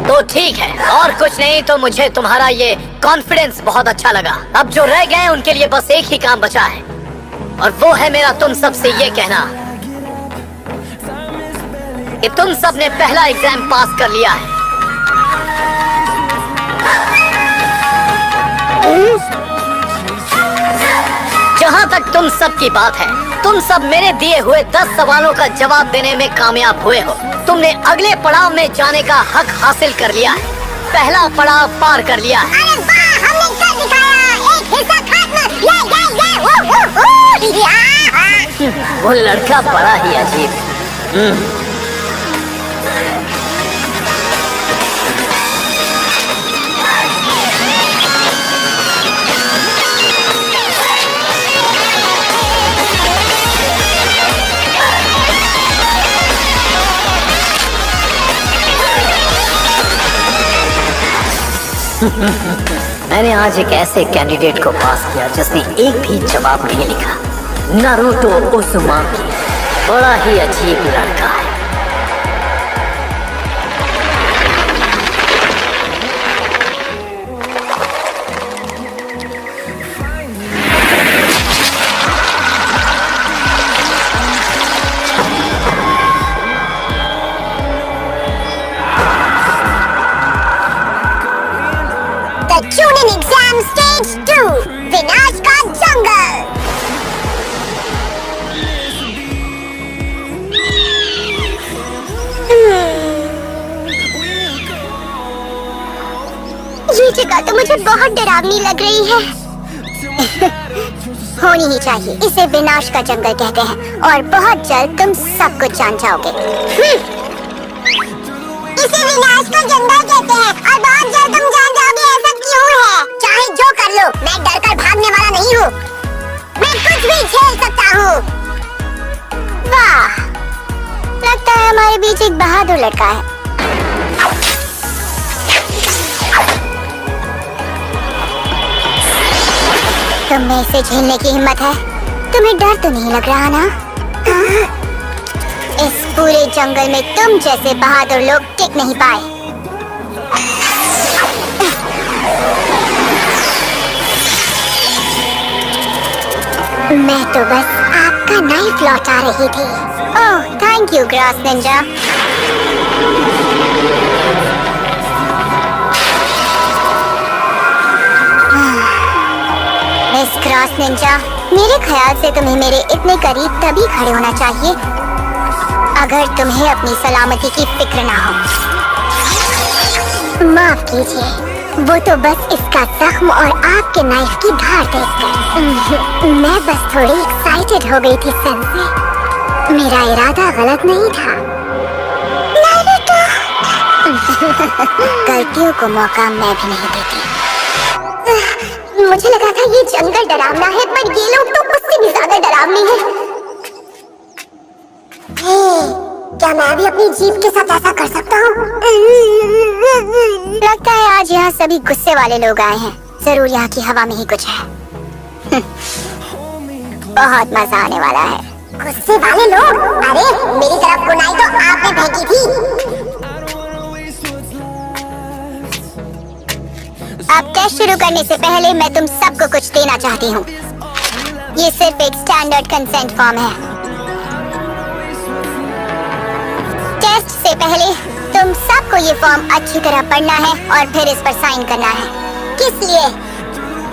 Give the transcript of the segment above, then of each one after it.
तो ठीक है, और कुछ नहीं तो मुझे तुम्हारा ये कॉन्फिडेंस बहुत अच्छा लगा। अब जो रह गए उनके लिए बस एक ही काम बचा है, और वो है मेरा तुम सबसे ये कहना कि तुम सब ने पहला एग्जाम पास कर लिया है। जहां तक तुम सब की बात है, तुम सब मेरे दिए हुए 10 सवालों का जवाब देने में कामयाब हुए हो। तुमने अगले पड़ाव में जाने का हक हासिल कर लिया है। पहला पड़ाव पार कर लिया है। अरे वाह, हमने कर दिखाया। एक हिस्सा खत्म। ये। वो लड़का बड़ा ही अजीब। मैंने आज एक ऐसे कैंडिडेट को पास किया जिसने एक भी जवाब नहीं लिखा। नारुतो उज़ुमाकी बड़ा ही अजीब लड़का है। Chunin exam stage 2, विनाश का जंगल। ये जगह तो मुझे बहुत डरावनी लग रही है। होनी ही चाहिए। इसे विनाश का जंगल कहते हैं और बहुत जल्द तुम सब कुछ जान जाओगे। इसे विनाश का जंगल कहते हैं और बहुत जल्द तुम जान जाओगे। ऐसा क्यों है? चाहे जो कर लो, मैं डर कर भागने वाला नहीं हूँ। मैं कुछ भी झेल सकता हूँ। वाह, लगता है हमारे बीच एक बहादुर लड़का है। तुम में इसे झेलने की हिम्मत है? तुम्हें डर तो नहीं लग रहा ना? इस पूरे जंगल में तुम जैसे बहादुर लोग टिक नहीं पाए। मैं तो बस आपका नाइफ लौटा रही थी। Oh, thank you Grass Ninja. Miss Grass Ninja, मेरे ख्याल से तुम्हें मेरे इतने करीब तभी खड़े होना चाहिए अगर तुम्हें अपनी सलामती की फिक्र ना हो। माफ कीजिए, वो तो बस इसका जख्म और आपके नाइफ की धार देखकर। मैं बस थोड़ी एक्साइटेड हो गई थी सन से। मेरा इरादा गलत नहीं था। गलतियों को मौका मैं भी नहीं देती। मुझे लगा था ये जंगल डरावना है, पर ये लोग तो उससे भी ज्यादा डरावनी है। क्या मैं भी अपनी जीप के साथ ऐसा कर सकता हूँ? लगता है आज यहाँ सभी गुस्से वाले लोग आए हैं। जरूर यहाँ की हवा में ही कुछ है। बहुत मजा आने वाला है। गुस्से वाले लोग? अरे मेरी तरफ बुनाई तो आपने फेंकी थी। अब टेस्ट शुरू करने से पहले मैं तुम सबको कुछ देना चाहती हूँ। ये सिर्फ एक स्टैंडर्ड कंसेंट फॉर्म है। टेस्ट से पहले तुम सबको ये फॉर्म अच्छी तरह पढ़ना है और फिर इस पर साइन करना है। किस लिए?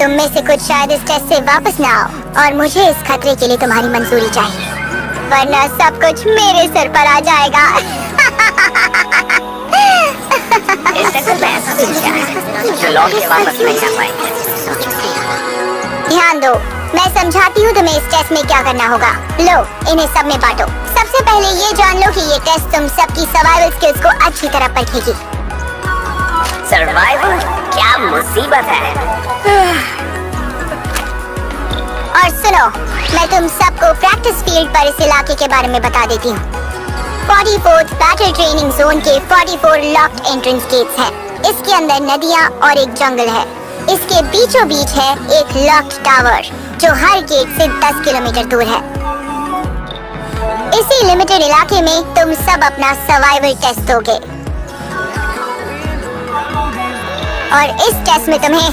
तुम में से कुछ शायद इस टेस्ट से वापस ना आओ और मुझे इस खतरे के लिए तुम्हारी मंजूरी चाहिए, वरना सब कुछ मेरे सिर पर आ जाएगा। ध्यान दो, मैं समझाती हूँ तुम्हें इस टेस्ट में क्या करना होगा। लो, इन्हें सब में बांटो। सबसे पहले ये जान लो कि ये टेस्ट तुम सबकी सर्वाइवल स्किल्स को अच्छी तरह परखेगी। सर्वाइवल? क्या मुसीबत है। और सुनो, मैं तुम सबको प्रैक्टिस फील्ड पर इस इलाके के बारे में बता देती हूँ। 44th बैटल ट्रेनिंग जोन के 44 लॉक्ड एंट्रेंस गेट्स हैं। इसके अंदर नदियाँ और एक जंगल है। इसके बीचों बीच है एक लॉक्ड टावर जो हर गेट से 10 किलोमीटर दूर है। इसी लिमिटेड इलाके में तुम सब अपना सर्वाइवल टेस्ट दोगे और इस टेस्ट में तुम्हें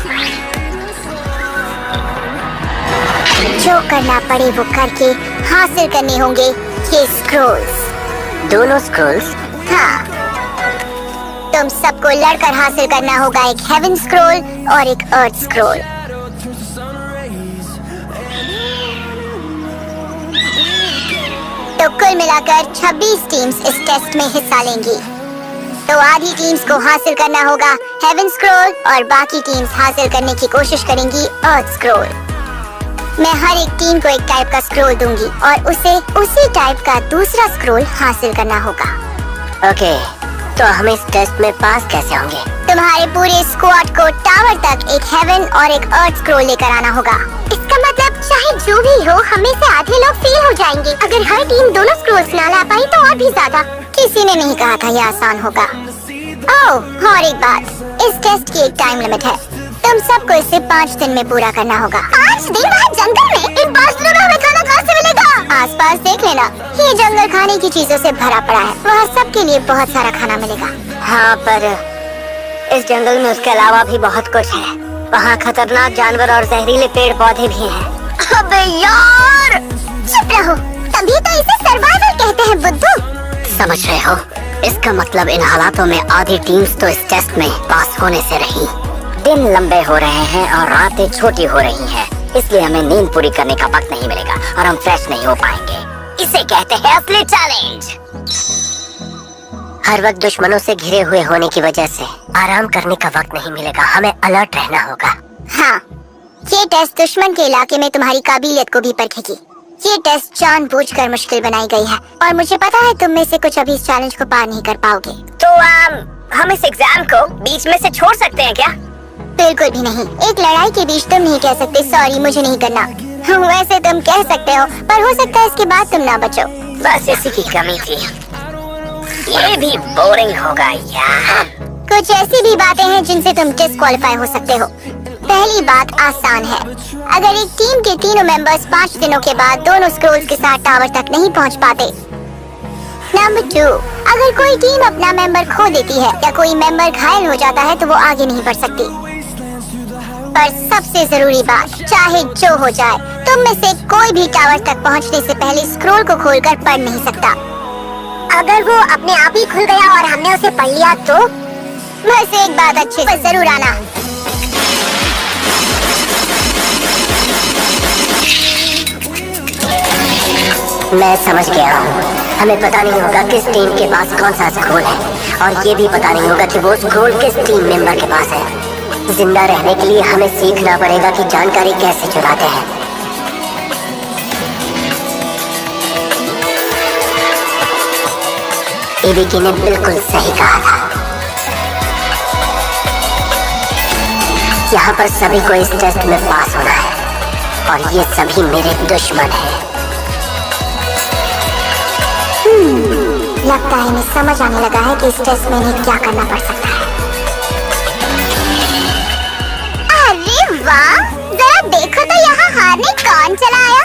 जो करना पड़े वो करके हासिल करने होंगे ये स्क्रोल्स। दोनों स्क्रोल्स? हाँ, तुम सबको लड़कर हासिल करना होगा एक हेवन स्क्रोल और एक अर्थ स्क्रोल। तो कुल मिलाकर 26 टीम्स इस टेस्ट में हिस्सा लेंगी। तो आधी टीम्स को हासिल करना होगा हेवन स्क्रोल और बाकी टीम्स हासिल करने की कोशिश करेंगी अर्थ स्क्रोल। मैं हर एक टीम को एक टाइप का स्क्रोल दूंगी और उसे उसी टाइप का दूसरा स्क्रोल हासिल करना होगा। ओके, तो हम इस टेस्ट में पास कैसे होंगे? तुम्हारे पूरे स्क्वाड को टावर तक एक हेवन और एक अर्थ स्क्रोल लेकर आना होगा। इसका मतलब चाहे जो भी हो, हमें से आधे लोग फेल हो जाएंगे। अगर हर टीम दोनों स्क्रोल्स ना ला पाई तो और भी ज्यादा। किसी ने नहीं कहा था यह आसान होगा। ओह, और एक बात, इस टेस्ट की एक टाइम लिमिट है। तुम सबको इसे 5 दिन में पूरा करना होगा। 5 दिन वहाँ जंगल में? इन 5 दिनों में हमें खाना कहाँ से मिलेगा? आसपास देख लेना, ये जंगल खाने की चीजों से भरा पड़ा है। वहाँ सबके लिए बहुत सारा खाना मिलेगा। हाँ, पर इस जंगल में उसके अलावा भी बहुत कुछ है। वहाँ खतरनाक जानवर और जहरीले पेड़ पौधे भी हैं। अबे यार, चुप रहो। तभी तो इसे सर्वाइवल कहते हैं बुद्धू। समझ रहे हो? इसका मतलब इन हालातों में आधी टीम्स तो इस टेस्ट में पास होने से रही। दिन लंबे हो रहे हैं और रातें छोटी हो रही हैं, इसलिए हमें नींद पूरी करने का वक्त नहीं मिलेगा और हम फ्रेश नहीं हो पाएंगे। इसे कहते हैं असली चैलेंज। हर वक्त दुश्मनों से घिरे हुए होने की वजह से आराम करने का वक्त नहीं मिलेगा। हमें अलर्ट रहना होगा। हाँ, ये टेस्ट दुश्मन के इलाके में तुम्हारी काबिलियत को भी परखेगी। ये टेस्ट जानबूझकर मुश्किल बनाई गई है और मुझे पता है तुम में से कुछ अभी इस चैलेंज को पार नहीं कर पाओगे। तो हम इस एग्जाम को बीच में से छोड़ सकते हैं क्या? बिल्कुल भी नहीं। एक लड़ाई के बीच तुम नहीं कह सकते सॉरी मुझे नहीं करना। वैसे तुम कह सकते हो, पर हो सकता है इसके बाद तुम ना बचो। बस इसी की कमी थी। ये भी बोरिंग होगा यार। कुछ ऐसी भी बातें हैं जिनसे तुम डिस्क्वालीफाई हो सकते हो। पहली बात आसान है। अगर एक टीम के तीनों मेंबर्स 5 दिनों के बाद दोनों स्क्रोल्स के साथ टावर तक नहीं पहुंच पाते। नंबर 2, अगर कोई टीम अपना मेंबर खो देती है या कोई मेंबर घायल हो जाता है तो वो आगे नहीं बढ़ सकती। पर सबसे जरूरी बात, चाहे जो हो जाए, तुम में से कोई भी टावर तक पहुंचने से पहले स्क्रोल को खोलकर पढ़ नहीं सकता। अगर वो अपने आप ही खुल गया और हमने उसे पढ़ लिया तो? बस एक बात अच्छे से जरूर आना। मैं समझ गया हूँ। हमें पता नहीं होगा किस टीम के पास कौन सा स्क्रोल है और ये भी पता नहीं होगा कि वो स्क्रोल किस टीम मेंबर के पास है। जिंदा रहने के लिए हमें सीखना पड़ेगा कि जानकारी कैसे चुराते हैं। एबीकी ने बिल्कुल सही कहा था। यहाँ पर सभी को इस टेस्ट में पास होना है और ये सभी मेरे दुश्मन हैं। लगता है इन्हें समझ आने लगा है कि इस टेस्ट में इन्हें क्या करना पड़ सकता है। अरे वाह, जरा देखो तो यहाँ हारने कौन चला आया।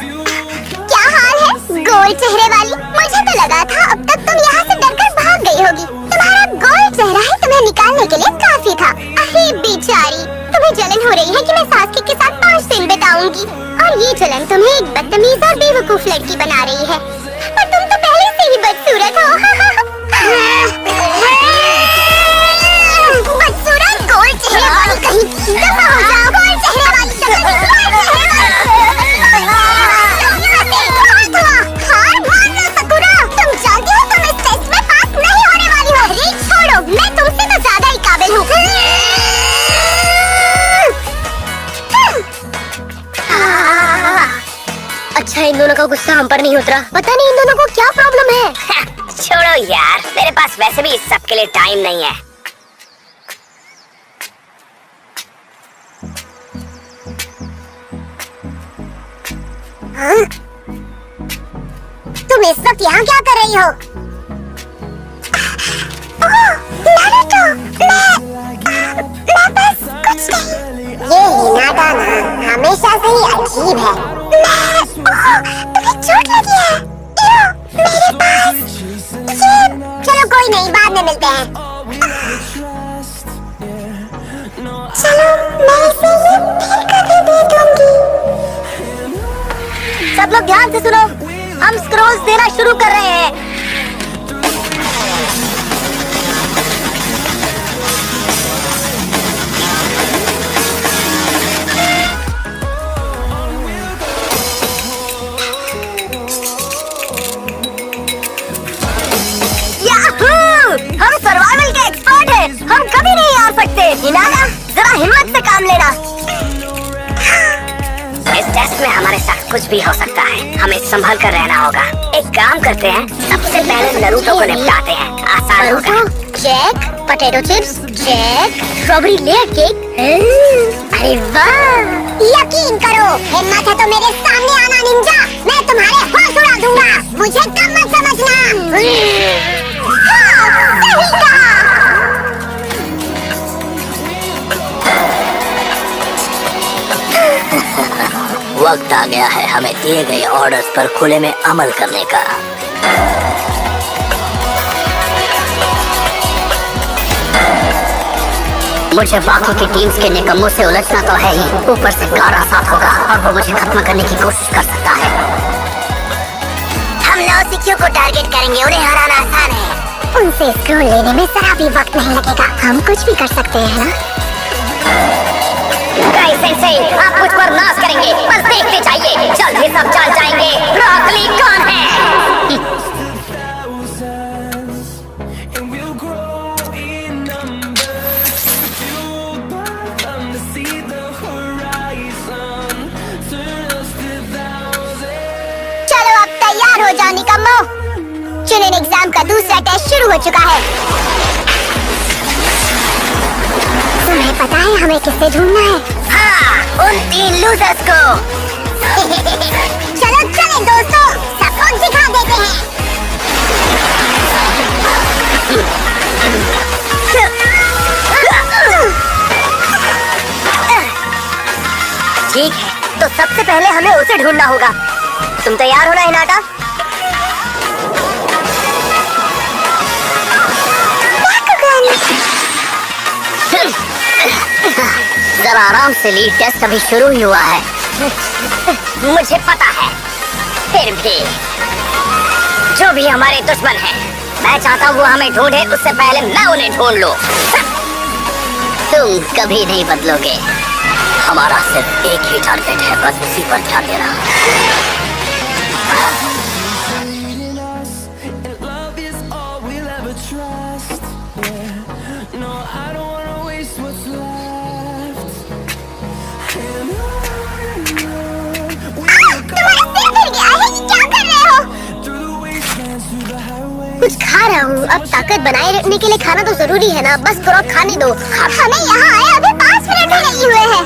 क्या हाल है गोल चेहरे वाली? मुझे तो लगा था अब तक तुम यहाँ से डरकर भाग गई होगी। तुम्हारा गोल चेहरा ही तुम्हें निकालने के लिए काफी था। अरे बेचारी, तुम्हें जलन हो रही है कि मैं सास्की के साथ 5 दिन बिताऊंगी और ये जलन तुम्हें एक बदतमीज और बेवकूफ लड़की बना रही है। पर तुम तो पहले से ही बदसूरत हो। बदसूरत गोल चेहरे वाली कहीं दफा हो जाओ। गोल चेहरे वाली हार मान लो सकुरा। तुम जानती हो तुम इस टेस्ट में पास नहीं होने वाली हो। अरे छोड़ो, मैं तुमसे तो ज्यादा ही काबिल हूँ। अच्छा, इन दोनों का गुस्सा हम पर नहीं उतरा। पता नहीं इन दोनों को क्या प्रॉब्लम है। छोड़ो यार, मेरे पास वैसे भी इस सब के लिए टाइम नहीं है। हाँ? तुम इस वक्त यहाँ क्या कर रही हो? नारुतो, मैं बस कुछ नहीं। ये हिनाटा ना हमेशा से ही अजीब है। तुम्हें चोट लगी है? मेरी मेरे पास चलो कोई नहीं, बाद में मिलते हैं। चलो मैं इसे ये फिर कभी दे दूंगी। सब लोग ध्यान से सुनो, हम स्क्रॉल्स देना शुरू कर रहे हैं। हम सर्वाइवल के एक्सपर्ट हैं, हम कभी नहीं हार सकते। हिनाना, जरा हिम्मत से काम लेना। इस टेस्ट में हमारे साथ कुछ भी हो सकता है, हमें संभल कर रहना होगा। एक काम करते हैं, सबसे पहले नरूटो को निपटाते हैं, आसान होगा। Check, potato chips check, strawberry layer cake. अरे वाह, यकीन करो, हिम्मत है तो मेरे सामने आना निंजा, मैं तुम्हारे होश उड़ा दूंगा। मुझे कम मत समझना। सही कहा। वक्त आ गया है हमें दिए गए ऑर्डर्स पर खुले में अमल करने का। मुझे बाकी की टीम्स के निकम्मों से उलझना तो है ही, ऊपर से गारा साथ होगा और वो मुझे खत्म करने की कोशिश कर सकता है। हम नौसिखियों को टारगेट करेंगे, उन्हें हराना आसान है। उनसे स्क्रोल लेने में जरा भी वक्त नहीं लगेगा, हम कुछ भी कर सकते हैं ना। सेंसेई, आप मुझ पर नाज करेंगे, बस देखते जाइए, जल्द ही सब जान जाएंगे रॉक ली कौन है। चलो अब तैयार हो जाओ निकम्मो, चुनिन एग्जाम का दूसरा टेस्ट शुरू हो चुका है। तुम्हें पता है हमें किससे ढूंढना है? हाँ, उन 3 लूजर्स को। चलो चले दोस्तों, सबको दिखा देते हैं। ठीक है, तो सबसे पहले हमें उसे ढूंढना होगा। तुम तैयार हो ना हिनाटा? जरा आराम से ली, टेस्ट अभी शुरू ही हुआ है। मुझे पता है, फिर भी जो भी हमारे दुश्मन हैं, मैं चाहता हूँ वो हमें ढूंढे उससे पहले मैं उन्हें ढूंढ लूं। तुम कभी नहीं बदलोगे, हमारा सिर्फ एक ही टारगेट है, बस उसी पर ध्यान देना। कुछ खा रहा हूँ, अब ताकत बनाए रखने के लिए खाना तो जरूरी है ना, बस थोड़ा खाने दो। हमें यहाँ आए अभी 5 मिनट ही नहीं हुए हैं।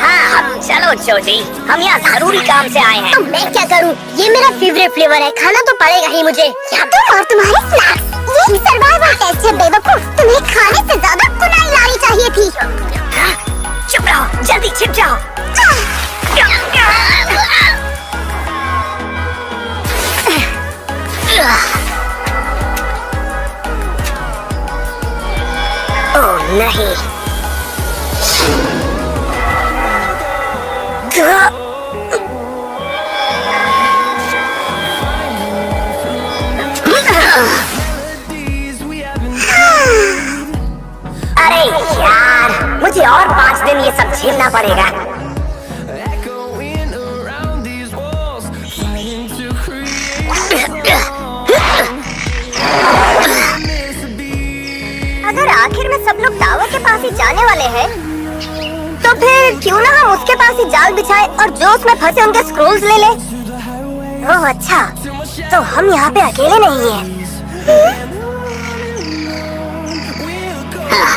हाँ, चलो छोटी, हम यहाँ जरूरी काम से आए हैं। तो मैं क्या करूँ? ये मेरा फेवरेट फ्लेवर है, खाना तो पड़ेगा ही मुझे। या तुम और तुम्हारे स्नैक्स, ये सर्वाइवल टेस्ट है बेवकूफ, तुम्हें खाने से ज्यादा कुनाई लानी चाहिए थी। चुप रहो, जल्दी छिप जाओ। ओह नहीं, अरे यार, मुझे और 5 दिन ये सब झेलना पड़ेगा। अगर आखिर में सब लोग टावर के पास ही जाने वाले हैं, तो फिर क्यों ना हम उसके पास ही जाल बिछाए और जो उसमें फंसे उनके स्क्रोल्स ले ले। ओह अच्छा, तो हम यहाँ पे अकेले नहीं हैं। हाँ,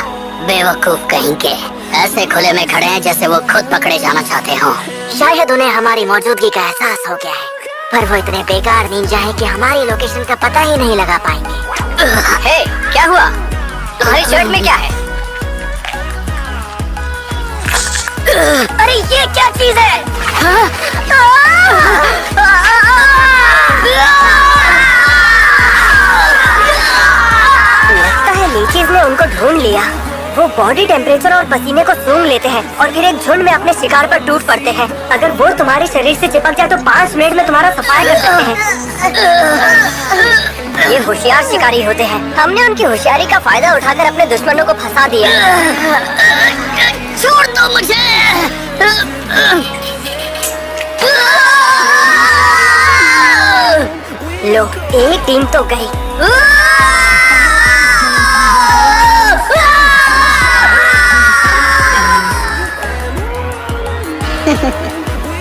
बेवकूफ कहीं के, ऐसे खुले में खड़े हैं जैसे वो खुद पकड़े जाना चाहते हो। शायद उन्हें हमारी मौजूदगी का एहसास हो गया है, पर वो इतने बेकार निंजा है कि हमारी लोकेशन का पता ही नहीं लगा पाएंगे। हे, क्या हुआ? तुम्हारी शर्ट में क्या है? अरे ये क्या चीज है? ढूंढ लिया। वो बॉडी टेम्परेचर और पसीने को सूंघ लेते हैं और फिर एक झुंड में अपने शिकार पर टूट पड़ते हैं। अगर वो तुम्हारे शरीर से चिपक जाए तो 5 मिनट में तुम्हारा सफाई कर सकते हैं। ये होशियार शिकारी होते हैं। हमने उनकी होशियारी का फायदा उठाकर अपने दुश्मनों को फंसा दिया। छोड़ दो मुझे। लो, एक टीम तो गई।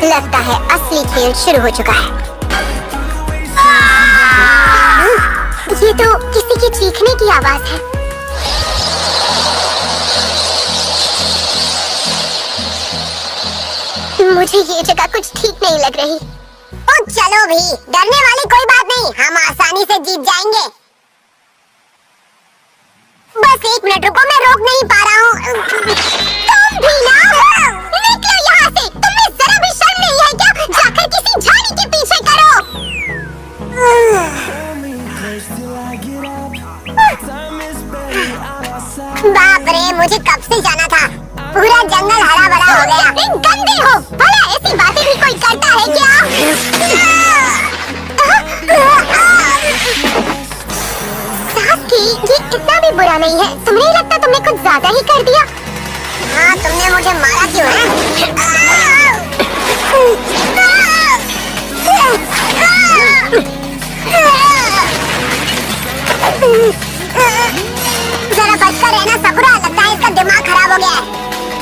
लगता है असली खेल शुरू हो चुका है। ये तो किसी की चीखने की आवाज है। मुझे ये जगह कुछ ठीक नहीं लग रही। ओ चलो भी, डरने वाली कोई बात नहीं, हम आसानी से जीत जाएंगे। बस 1 मिनट रुको, मैं रोक नहीं पा रहा हूँ। तुम भी ना, निकलो यहाँ से। तुम्हें जरा भी शर्म नहीं है क्या? जाकर किसी झाड़ी के पीछे करो। बाप रे, मुझे कब से जाना था। पूरा जंगल हरा भरा हो गया। गंदे हो, भला ऐसी बातें भी कोई करता है क्या? साकी, ये इतना भी बुरा नहीं है। तुम्हें नहीं लगता तुमने कुछ ज्यादा ही कर दिया? हाँ, तुमने मुझे मारा क्यों है? जरा बचकर रहना सकुरा, लगता है इसका दिमाग खराब हो गया है।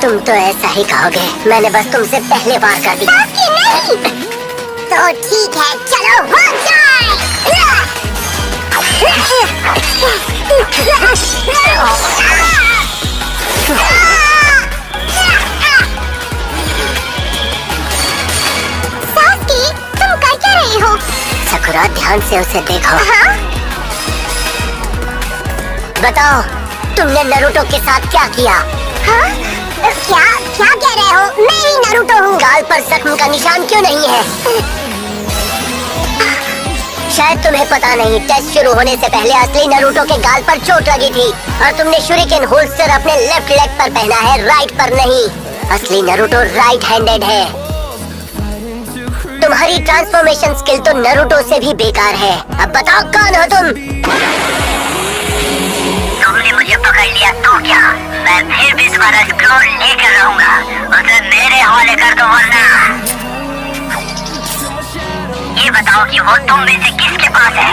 तुम तो ऐसा ही कहोगे, मैंने बस तुमसे पहले वार कर दी। साकी नहीं। तो ठीक है, चलो हो जाए। साकी, तुम कर क्या रही हो? सकुरा, ध्यान से उसे देखो। हाँ? बताओ, तुमने नरूटो के साथ क्या किया? हाँ? क्या क्या कह रहे हो? मैं ही नारुतो हूँ। गाल पर जख्म का निशान क्यों नहीं है? शायद तुम्हें पता नहीं, टेस्ट शुरू होने से पहले असली नरूटो के गाल पर चोट लगी थी और तुमने शूरिकेन होल्स्टर अपने लेफ्ट लेग पर पहना है, राइट पर नहीं। असली नरूटो राइट हैंडेड है। तुम्हारी ट्रांसफॉर्मेशन स्किल तो नरूटो से भी बेकार है। अब बताओ कौन हो तुम? तुमने मुझे पकड़ लिया तो क्या? मैं फिर भी तुम्हारा स्क्रोल लेकर रहूंगा। उसे मेरे हवाले कर दो, वरना ये बताओ कि वो तुम में से किसके पास है?